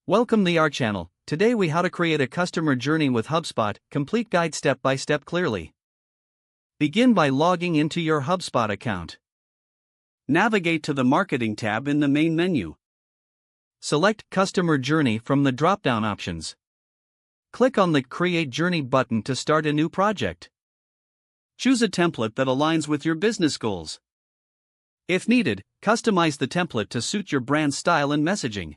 Welcome to our channel. Today we how to create a customer journey with HubSpot, complete guide step by step clearly. Begin by logging into your HubSpot account. Navigate to the Marketing tab in the main menu. Select Customer Journey from the drop-down options. Click on the Create Journey button to start a new project. Choose a template that aligns with your business goals. If needed, customize the template to suit your brand style and messaging.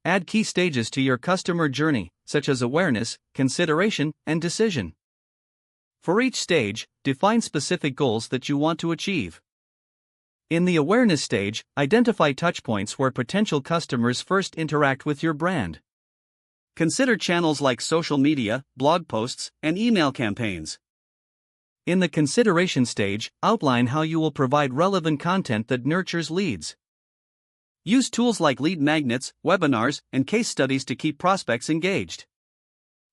Add key stages to your customer journey, such as awareness, consideration, and decision. For each stage, define specific goals that you want to achieve. In the awareness stage, identify touchpoints where potential customers first interact with your brand. Consider channels like social media, blog posts, and email campaigns. In the consideration stage, outline how you will provide relevant content that nurtures leads. Use tools like lead magnets, webinars, and case studies to keep prospects engaged.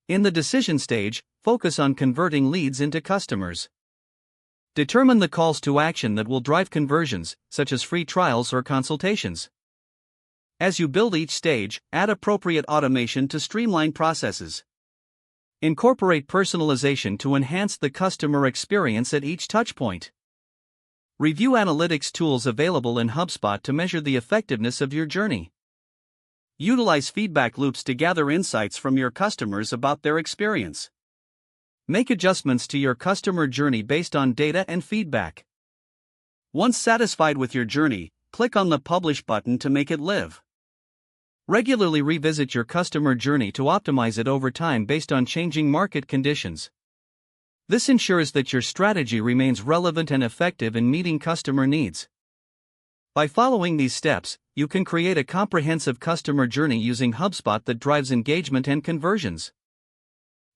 In the decision stage, focus on converting leads into customers. Determine the calls to action that will drive conversions, such as free trials or consultations. As you build each stage, add appropriate automation to streamline processes. Incorporate personalization to enhance the customer experience at each touchpoint. Review analytics tools available in HubSpot to measure the effectiveness of your journey. Utilize feedback loops to gather insights from your customers about their experience. Make adjustments to your customer journey based on data and feedback. Once satisfied with your journey, click on the Publish button to make it live. Regularly revisit your customer journey to optimize it over time based on changing market conditions. This ensures that your strategy remains relevant and effective in meeting customer needs. By following these steps, you can create a comprehensive customer journey using HubSpot that drives engagement and conversions.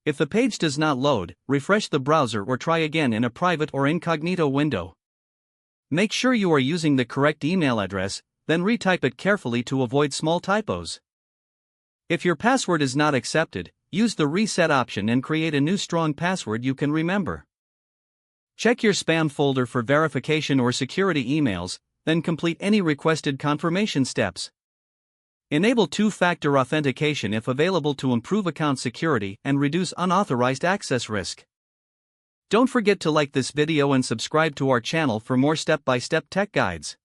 If the page does not load, refresh the browser or try again in a private or incognito window. Make sure you are using the correct email address, then retype it carefully to avoid small typos. If your password is not accepted, use the reset option and create a new strong password you can remember. Check your spam folder for verification or security emails, then complete any requested confirmation steps. Enable two-factor authentication if available to improve account security and reduce unauthorized access risk. Don't forget to like this video and subscribe to our channel for more step-by-step tech guides.